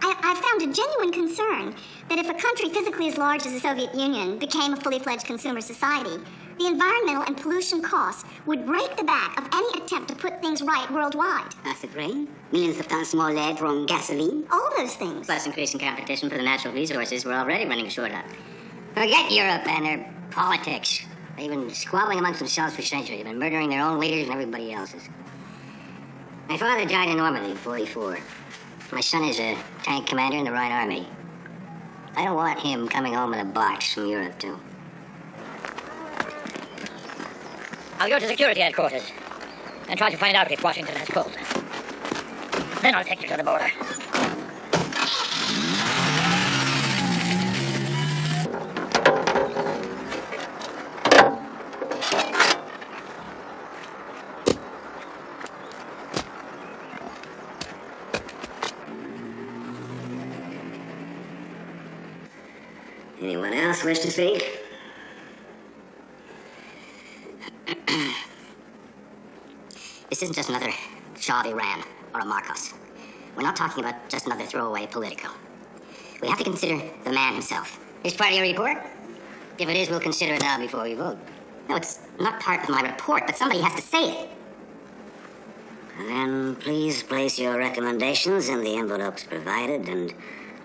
E: I found a genuine concern that if a country physically as large as the Soviet Union became a fully fledged consumer society, the environmental and pollution costs would break the back of any attempt to put things right worldwide.
B: Acid rain, millions of tons more lead from gasoline.
E: All those things.
D: Plus increasing competition for the natural resources we're already running short of. Forget Europe and their politics. They've been squabbling amongst themselves for centuries. They've been murdering their own leaders and everybody else's. My father died in Normandy in 44. My son is a tank commander in the Rhine Army. I don't want him coming home in a box from Europe, too.
C: I'll go to security headquarters and try to find out if Washington has called. Then I'll take you to the border.
B: Anyone else wish to speak?
A: This isn't just another Shah of Iran or a Marcos. We're not talking about just another throwaway Politico. We have to consider the man himself. Is part of your report? If it is, we'll consider it now before we vote. No, it's not part of my report, but somebody has to say it.
B: Then please place your recommendations in the envelopes provided and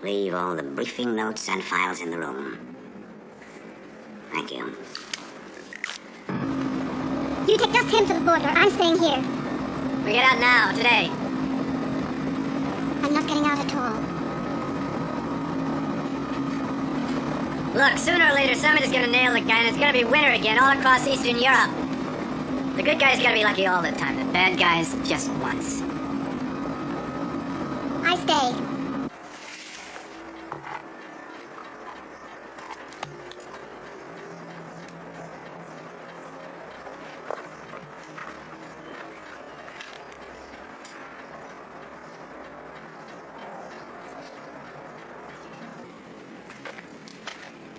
B: leave all the briefing notes and files in the room. Thank you.
E: You take just him to the border. I'm staying here.
D: We get out now, today.
E: I'm not getting out at all.
D: Look, sooner or later, somebody's gonna nail the guy, and it's gonna be winter again all across Eastern Europe. The good guys gotta be lucky all the time. The bad guys just once.
E: I stay.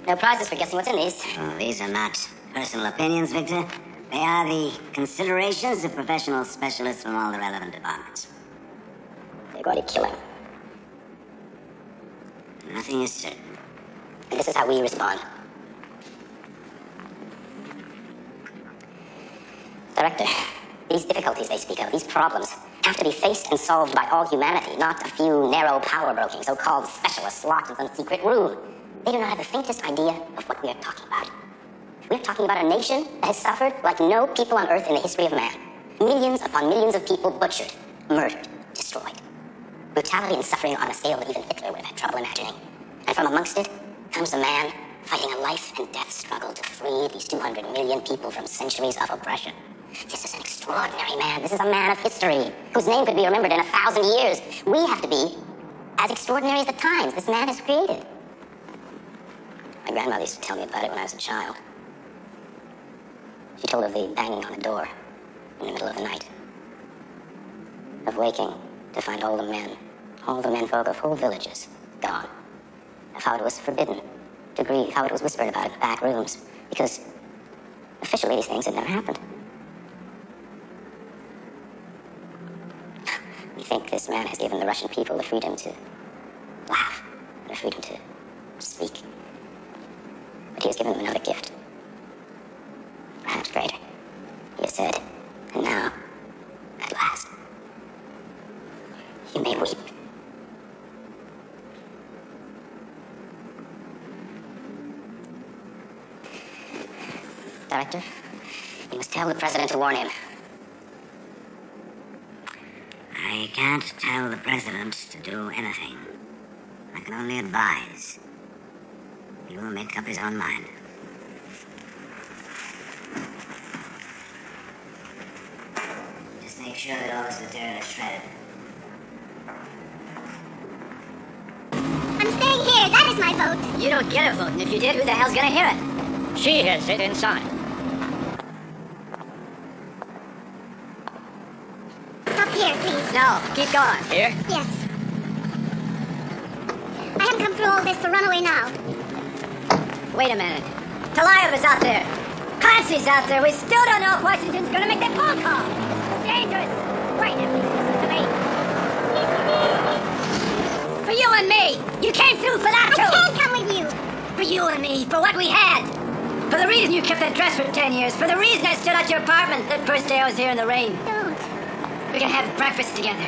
A: No prizes for guessing what's in these.
B: Oh, these are not personal opinions, Victor. They are the considerations of professional specialists from all the relevant departments.
A: They're going to kill him.
B: Nothing is certain.
A: And this is how we respond. Director, these difficulties they speak of, these problems, have to be faced and solved by all humanity, not a few narrow power-broking so-called specialists locked in some secret room. They do not have the faintest idea of what we are talking about.
B: We're talking about a nation that has suffered like no people on Earth in the history of man. Millions upon millions of people butchered, murdered, destroyed. Brutality and suffering on a scale that even Hitler would have had trouble imagining. And from amongst it comes a man fighting a life and death struggle to free these 200 million people from centuries of oppression. This is an extraordinary man. This is a man of history, whose name could be remembered in 1,000 years. We have to be as extraordinary as the times this man has created. My grandmother used to tell me about it when I was a child. She told of the banging on the door in the middle of the night. Of waking to find all the menfolk of whole villages gone. Of how it was forbidden to grieve, how it was whispered about in the back rooms, because officially these things had never happened. We think this man has given the Russian people the freedom to laugh, the freedom to speak. But he has given them another gift, perhaps greater. He has said, and now, at last, you may weep. Director, you must tell the president to warn him.
C: I can't tell the president to do anything. I can only advise. He will make up his own mind. Just make sure that all this material is shredded.
E: I'm staying here. That is my vote.
D: You don't get a vote, and if you did, who the hell's gonna hear it?
C: She hears it inside.
E: Stop here, please.
D: No, keep going.
C: Here?
E: Yes. I haven't come through all this to run away now.
D: Wait a minute. Telayev is out there. Clancy's out there. We still don't know if Washington's gonna make that phone call. It's dangerous. Wait, at least listen to me. For you and me. You came through for that, too.
E: I can't come with you.
D: For you and me. For what we had. For the reason you kept that dress for 10 years. For the reason I stood at your apartment that first day I was here in the rain.
E: Don't.
D: We're gonna have breakfast together.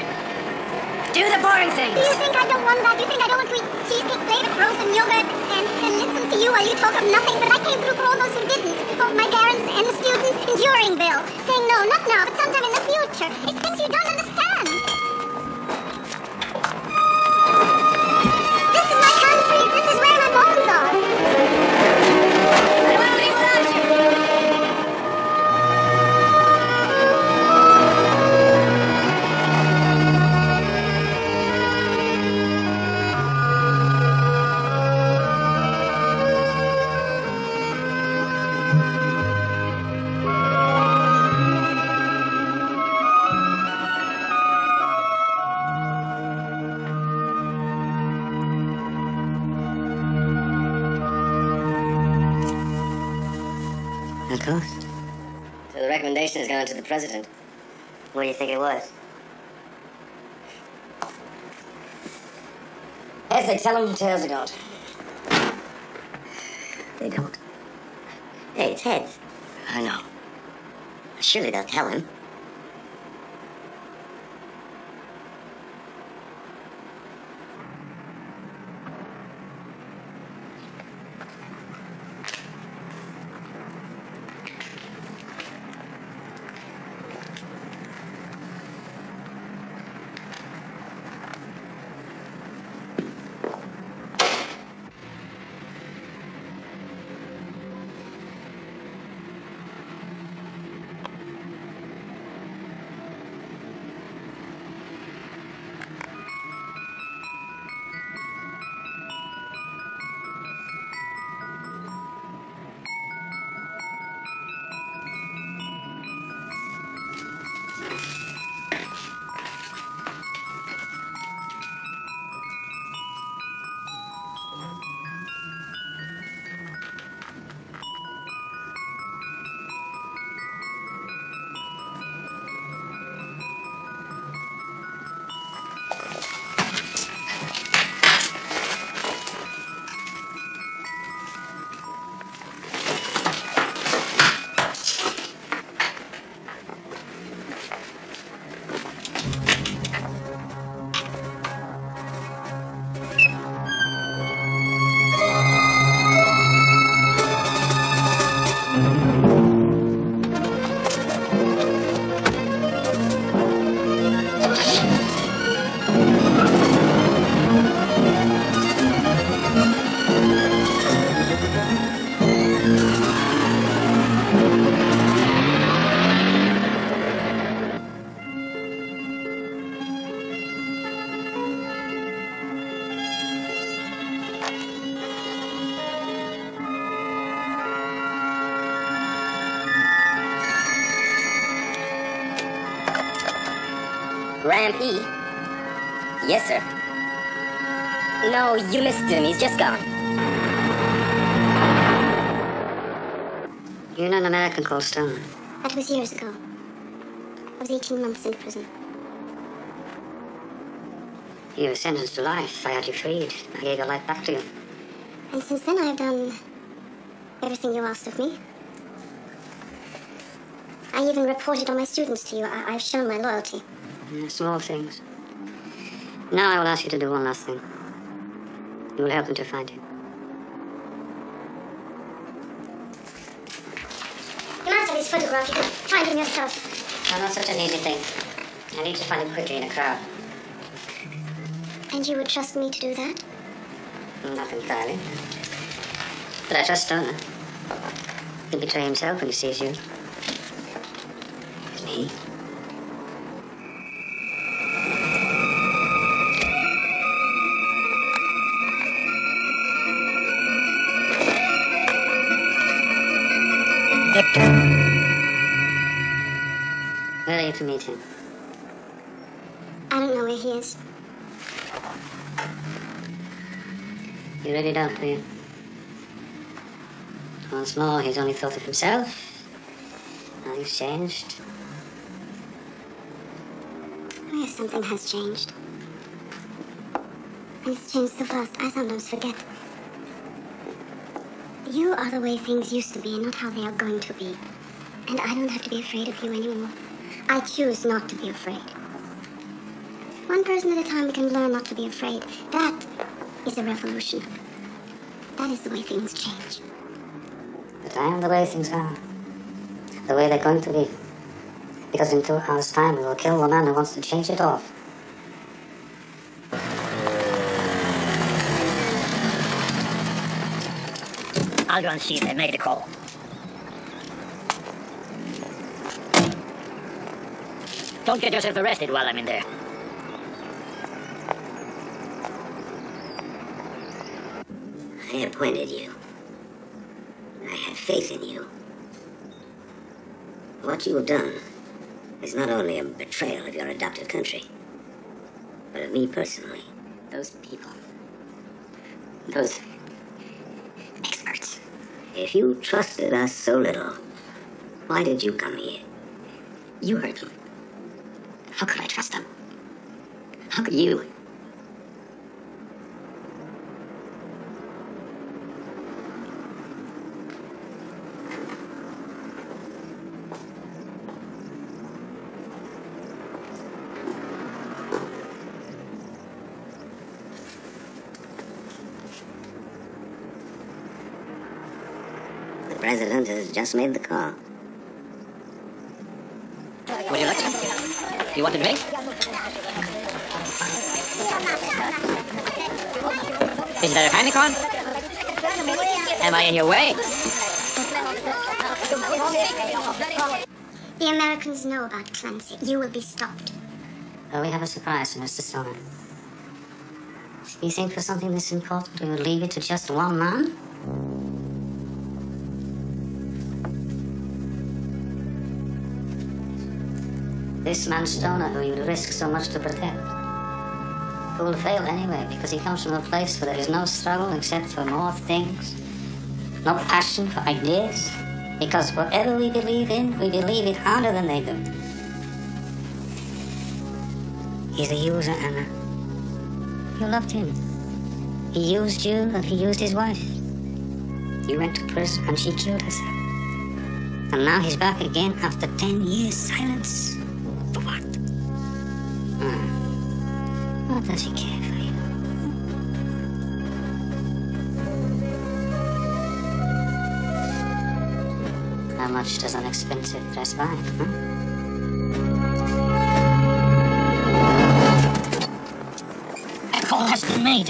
D: Do the boring things.
E: Do you think I don't want that? Do you think I don't want to eat cheesecake, plate of frozen yogurt, and listen to you while you talk of nothing? But I came through for all those who didn't. Oh, my parents and the students enduring Bill. Saying no, not now, but sometime in the future. It's things you don't understand. This is my country. This is where my bones are.
D: I don't want to leave without you.
A: Of course. So the recommendation has gone to the president. What do you think it was? Heads they tell him, tails they don't. They don't.
B: Hey, it's heads.
A: I know.
B: Surely they'll tell him. Ram E? Yes, sir. No, you missed him. He's just gone.
A: You know an American called Stone?
E: That was years ago. I was 18 months in prison.
A: You were sentenced to life. I had you freed. I gave your life back to you.
E: And since then, I've done everything you asked of me. I even reported all my students to you. I've shown my loyalty.
A: Small things. Now I will ask you to do one last thing. You will help them to find him.
E: You must have his photograph. You can find him yourself.
A: No, not such an easy thing. I need to find him quickly in a crowd.
E: And you would trust me to do that?
A: Not entirely. But I trust Stoner. He'll betray himself when he sees you. Me.
C: Victor.
A: Where are you to meet him?
E: I don't know where he is.
A: You really don't, do you? Once more, he's only thought of himself. Now he's changed.
E: Oh, yes, something has changed. And it's changed so fast, I sometimes forget. You are the way things used to be and not how they are going to be. And I don't have to be afraid of you anymore. I choose not to be afraid. One person at a time we can learn not to be afraid. That is a revolution. That is the way things change.
A: But I am the way things are. The way they're going to be. Because in 2 hours' time, we will kill the man who wants to change it all.
C: I'll go and see if they made a call. Don't get yourself arrested while I'm in there.
B: I appointed you. I had faith in you. What you have done is not only a betrayal of your adopted country, but of me personally. Those people. Those experts. If you trusted us so little, why did you come here? You heard them. How could I trust them? How could you? The president has just made the call.
C: Would you like some? You wanted me? Is there a panic on? Am I in your way?
E: The Americans know about Clancy. You will be stopped.
A: Oh, we have a surprise for Mr. Stoner. You think for something this important, we would leave it to just one man? This man Stoner, who you'd risk so much to protect, who will fail anyway because he comes from a place where there is no struggle except for more things, no passion for ideas, because whatever we believe in, we believe it harder than they do. He's a user, Anna. You loved him. He used you and he used his wife. You went to prison and she killed herself. And now he's back again after 10 years silence. For what? What does he care for you? How much does an expensive dress buy, huh?
C: A call has been made.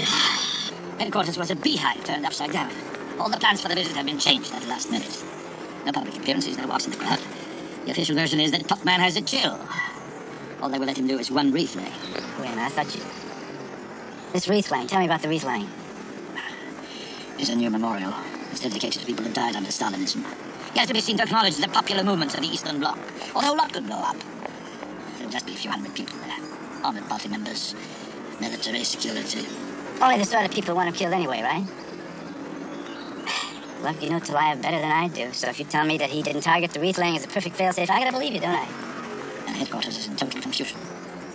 C: Headquarters was a beehive turned upside down. All the plans for the visit have been changed at the last minute. No public appearances, no walks in the crowd. The official version is that Top Man has a chill. All they will let him do is one wreath lay.
A: Wait a minute, I thought you... This wreath laying, tell me about the wreath laying.
C: It's a new memorial. It's dedicated to people who died under Stalinism. He has to be seen to acknowledge the popular movements of the Eastern Bloc. Or the whole lot could blow up. There'll just be a few hundred people there. armored party members, military security.
D: Only the sort of people who want him killed anyway, right? Look, you know Talia better than I do, so if you tell me that he didn't target the wreath laying as a perfect failsafe, I gotta believe you, don't I?
C: And headquarters is in total confusion.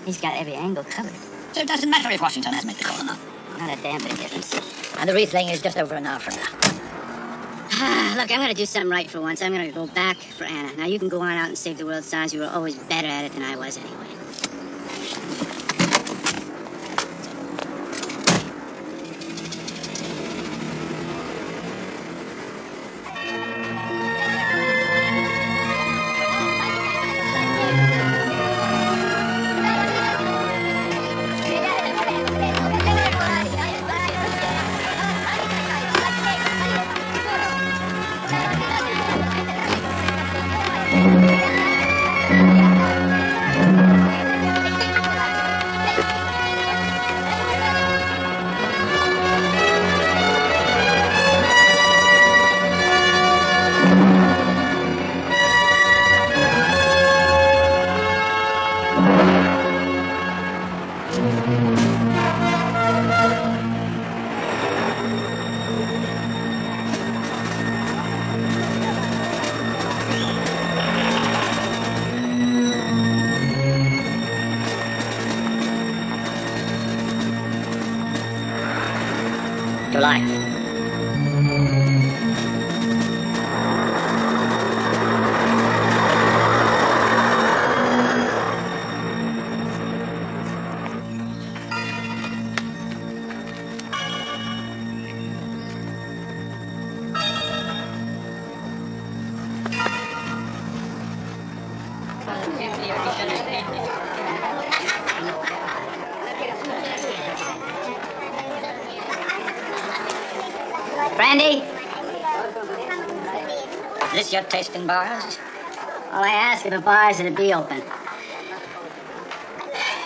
D: He's got every angle covered.
C: So it doesn't matter if Washington has made the call or not.
D: Not a damn bit of difference.
C: And the wreath laying is just over an hour from now.
D: Look, I'm gonna do something right for once. I'm gonna go back for Anna. Now you can go on out and save the world, Size. You were always better at it than I was anyway.
C: To life.
D: Brandy?
C: Is this your taste in bars?
D: All I ask if the bars would be open.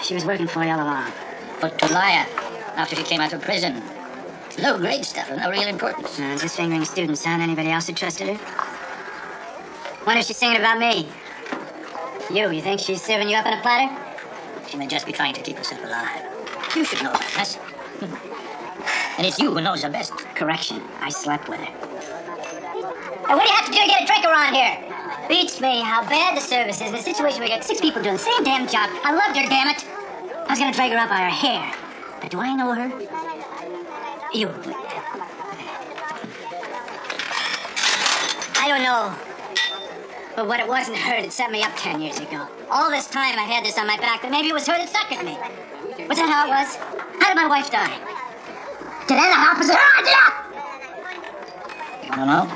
D: She was working for you all along.
C: For Talia, after she came out of prison. Low-grade stuff of no real importance.
D: Just fingering students, huh? Anybody else who trusted her? Wonder if she's singing about me. You think she's serving you up on a platter?
C: She may just be trying to keep herself alive. You should know that, yes? And it's you who knows her best.
D: Correction, I slept with her. And what do you have to do to get a drink around here? Beats me how bad the service is in a situation where we got 6 people doing the same damn job. I loved her, damn it. I was gonna drag her up by her hair. But do I know her? You. I don't know. But what it wasn't her that set me up 10 years ago. All this time I had this on my back, but maybe it was her that suckered me. Was that how it was? How did my wife die? Did Anna Hopp was her idea?
C: You wanna know?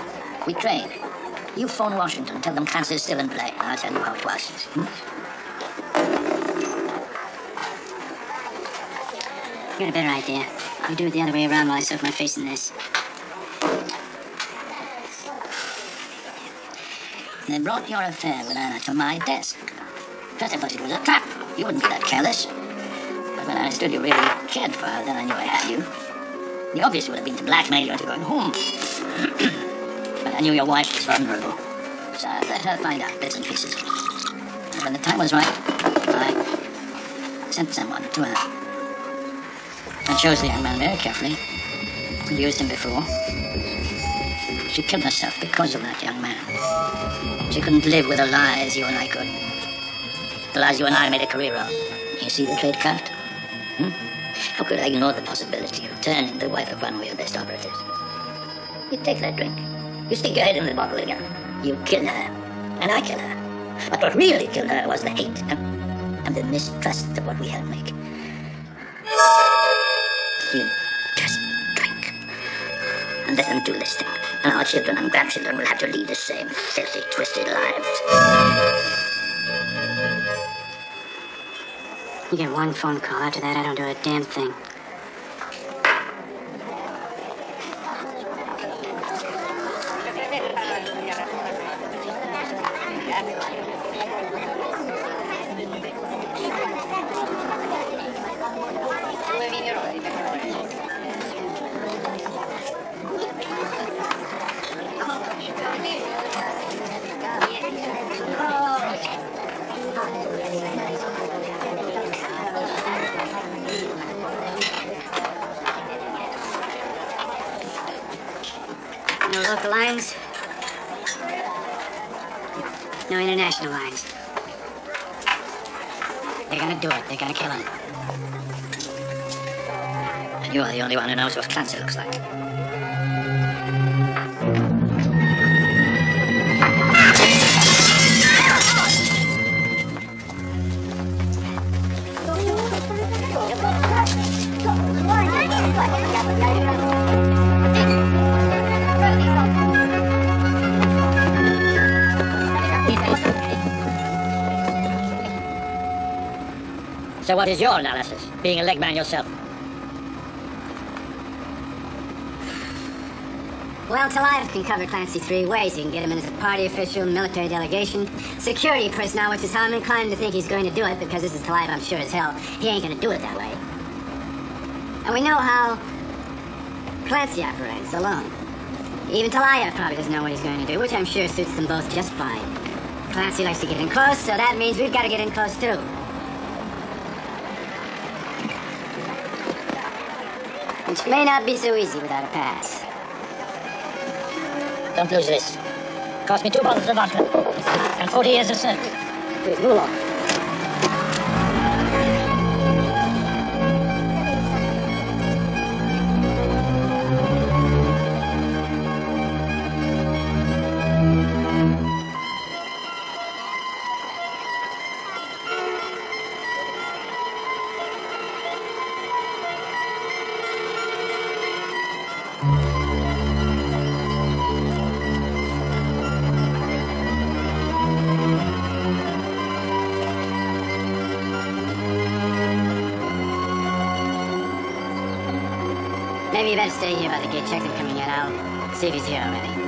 C: We trade. You phone Washington, tell them Clancy's still in play, and I'll tell you how it was.
D: You got a better idea. You do it the other way around while I soak my face in this.
C: They brought your affair with Anna to my desk. First I thought it was a trap. You wouldn't be that careless. But when I understood you really cared for her, then I knew I had you. The obvious would have been to blackmail you into going home. But I knew your wife was vulnerable. So I let her find out bits and pieces. And when the time was right, I sent someone to her. I chose the young man very carefully. Used him before. She killed herself because of that young man. She couldn't live with the lies you and I could. The lies you and I made a career of. You see the tradecraft? How could I ignore the possibility of turning the wife of one of your best operatives? You take that drink. You stick your head in the bottle again. You kill her. And I kill her. But what really killed her was the hate and the mistrust of what we had make. You just drink. And let them do this thing. And our children and grandchildren will have to lead the same filthy, twisted lives.
D: You get one phone call. After that, I don't do a damn thing. No international lines. They're gonna do it. They're gonna kill him.
C: And you are the only one who knows what Clancy looks like. So what is your analysis, being a leg man yourself?
D: Well, Taliaev can cover Clancy 3 ways. He can get him in as a party official, military delegation, security personnel, which is how I'm inclined to think he's going to do it, because this is Taliaev, I'm sure as hell. He ain't going to do it that way. And we know how Clancy operates alone. Even Taliaev probably doesn't know what he's going to do, which I'm sure suits them both just fine. Clancy likes to get in close, so that means we've got to get in close too. Which may not be so easy without a pass.
C: Don't lose this. Cost me 2 bottles of vodka and 40 years of service.
D: Please, move on. Maybe you better stay here by the gate, check them coming in. I'll see if he's here already.